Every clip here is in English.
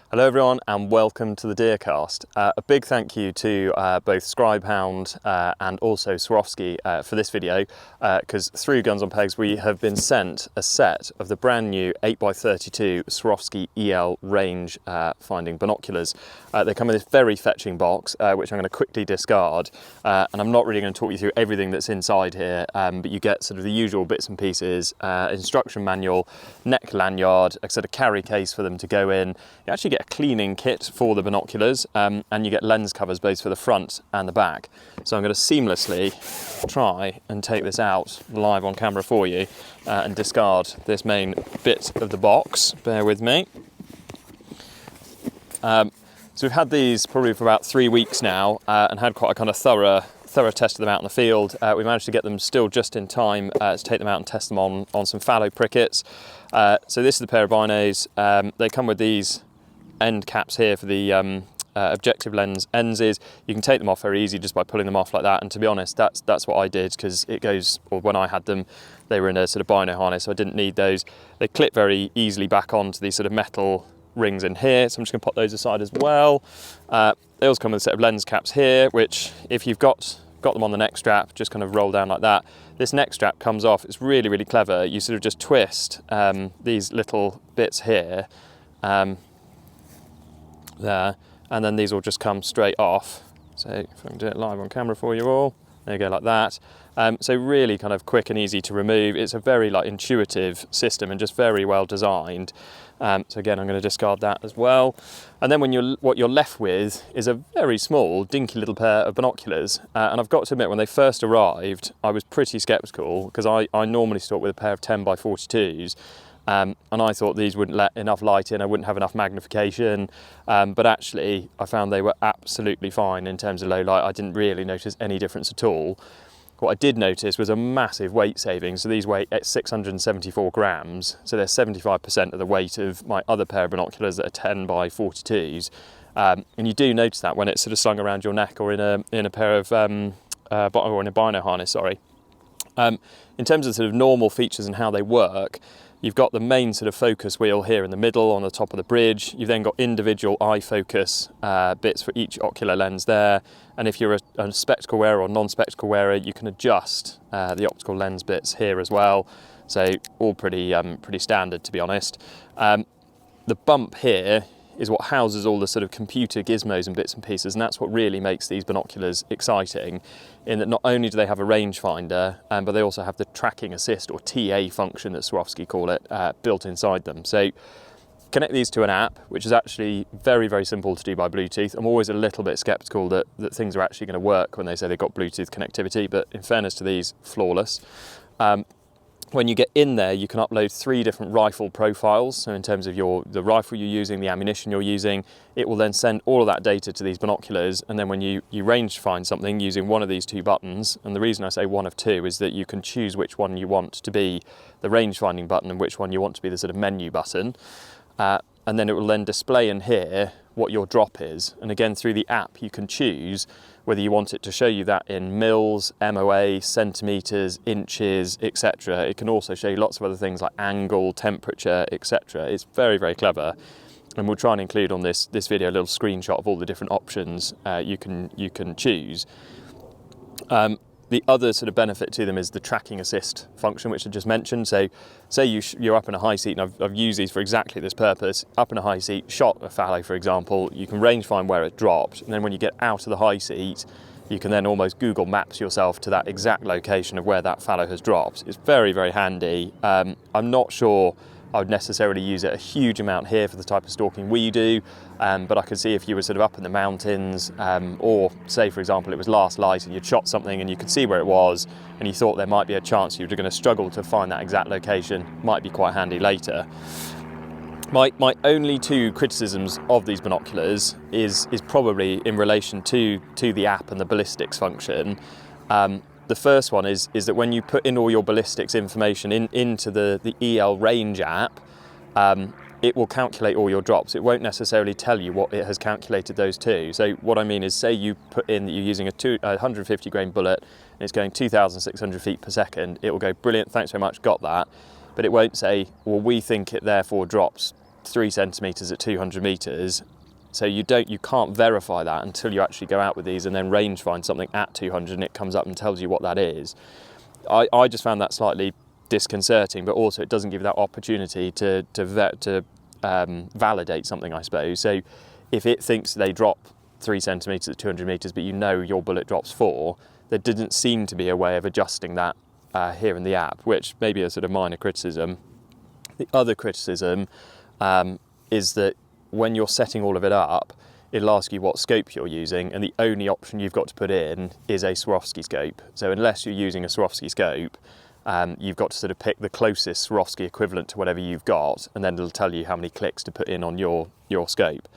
Hello everyone and welcome to the Deercast. A big thank you to both Scribehound and also Swarovski for this video, because through Guns on Pegs we have been sent a set of the brand new 8x32 Swarovski EL range finding binoculars. They come in this very fetching box, which I'm going to quickly discard, and I'm not really going to talk you through everything that's inside here, but you get sort of the usual bits and pieces, instruction manual, neck lanyard, a sort of carry case for them to go in. You actually get a cleaning kit for the binoculars, and you get lens covers both for the front and the back. So I'm going to seamlessly try and take this out live on camera for you and discard this main bit of the box. Bear with me. So we've had these probably for about 3 weeks now and had quite a kind of thorough test of them out in the field. We managed to get them still just in time to take them out and test them on some fallow prickets. So this is the pair of binos. They come with these end caps here for the objective lens lenses. You can take them off very easy just by pulling them off like that, and to be honest, that's what I did, because it goes, or when I had them, they were in a sort of bino harness, so I didn't need those. They clip very easily back onto these sort of metal rings in here, so I'm just going to pop those aside as well. They also come with a set of lens caps here, which if you've got them on the neck strap, just kind of roll down like that. This neck strap comes off. It's really, really clever. You sort of just twist these little bits here, there, and then these will just come straight off. So if I can do it live on camera for you all, there you go, like that. So really kind of quick and easy to remove. It's a very intuitive system and just very well designed. So again, I'm going to discard that as well. And then what you're left with is a very small, dinky little pair of binoculars. And I've got to admit, when they first arrived, I was pretty sceptical, because I normally start with a pair of 10x42s. And I thought these wouldn't let enough light in, I wouldn't have enough magnification, but actually I found they were absolutely fine in terms of low light. I didn't really notice any difference at all. What I did notice was a massive weight saving. So these weigh at 674 grams, so they're 75% of the weight of my other pair of binoculars that are 10x42s. And you do notice that when it's sort of slung around your neck or in a pair of or in a bino harness, sorry. In terms of sort of normal features and how they work, you've got the main sort of focus wheel here in the middle on the top of the bridge. You've then got individual eye focus bits for each ocular lens there. And if you're a spectacle wearer or non-spectacle wearer, you can adjust the optical lens bits here as well. So all pretty standard, to be honest. The bump here is what houses all the sort of computer gizmos and bits and pieces, and that's what really makes these binoculars exciting, in that not only do they have a rangefinder, but they also have the tracking assist, or TA function that Swarovski call it, built inside them. So connect these to an app, which is actually very, very simple to do by Bluetooth. I'm always a little bit skeptical that things are actually going to work when they say they've got Bluetooth connectivity, but in fairness to these, flawless. When you get in there, you can upload 3 different rifle profiles. So in terms of the rifle you're using, the ammunition you're using, it will then send all of that data to these binoculars. And then when you range find something using one of these 2 buttons, and the reason I say one of 2 is that you can choose which one you want to be the range finding button and which one you want to be the sort of menu button. And then it will then display in here what your drop is. And again, through the app, you can choose whether you want it to show you that in mils, MOA, centimeters, inches, etc. It can also show you lots of other things like angle, temperature, etc. It's very, very clever. And we'll try and include on this video a little screenshot of all the different options you can choose. The other sort of benefit to them is the tracking assist function, which I just mentioned. So say you're up in a high seat, and I've used these for exactly this purpose, up in a high seat, shot a fallow, for example, you can range find where it dropped, and then when you get out of the high seat, you can then almost Google Maps yourself to that exact location of where that fallow has dropped. It's very, very handy. I'm not sure I would necessarily use it a huge amount here for the type of stalking we do, but I could see if you were sort of up in the mountains, or say for example it was last light and you'd shot something and you could see where it was and you thought there might be a chance you were going to struggle to find that exact location, might be quite handy later. My only 2 criticisms of these binoculars is probably in relation to the app and the ballistics function. The first one is that when you put in all your ballistics information into the EL range app, it will calculate all your drops. It won't necessarily tell you what it has calculated those to. So what I mean is, say you put in that you're using a 150 grain bullet and it's going 2,600 feet per second, it will go, brilliant, thanks very much, got that. But it won't say, well, we think it therefore drops 3 centimeters at 200 meters. So you can't verify that until you actually go out with these and then range find something at 200 and it comes up and tells you what that is. I just found that slightly disconcerting, but also it doesn't give you that opportunity to validate something, I suppose. So if it thinks they drop 3 centimeters at 200 meters, but you know your bullet drops 4, there didn't seem to be a way of adjusting that here in the app, which may be a sort of minor criticism. The other criticism is that when you're setting all of it up, it'll ask you what scope you're using, and the only option you've got to put in is a Swarovski scope. So unless you're using a Swarovski scope, you've got to sort of pick the closest Swarovski equivalent to whatever you've got, and then it'll tell you how many clicks to put in on your scope.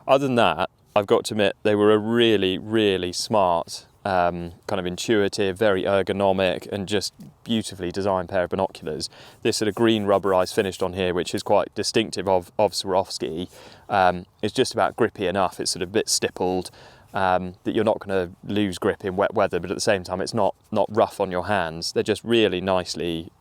Other than that, I've got to admit, they were a really, really smart, kind of intuitive, very ergonomic, and just beautifully designed pair of binoculars. This sort of green rubberized finish on here, which is quite distinctive of Swarovski, is just about grippy enough. It's sort of a bit stippled, that you're not going to lose grip in wet weather, but at the same time it's not rough on your hands. They're just really nicely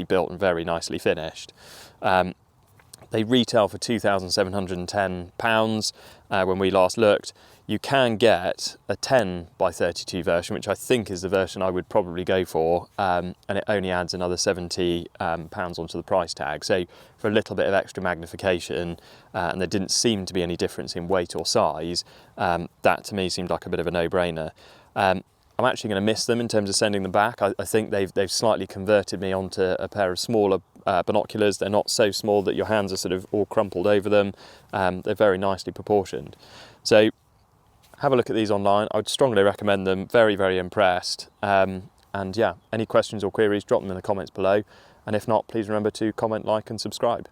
built and very nicely finished. They retail for £2,710 when we last looked. You can get a 10 by 32 version, which I think is the version I would probably go for, and it only adds another £70 onto the price tag. So for a little bit of extra magnification, and there didn't seem to be any difference in weight or size, that to me seemed like a bit of a no-brainer. I'm actually going to miss them in terms of sending them back. I think they've slightly converted me onto a pair of smaller binoculars. They're not so small that your hands are sort of all crumpled over them. They're very nicely proportioned. So have a look at these online. I would strongly recommend them. Very, very impressed. And yeah, any questions or queries, drop them in the comments below. And if not, please remember to comment, like and subscribe.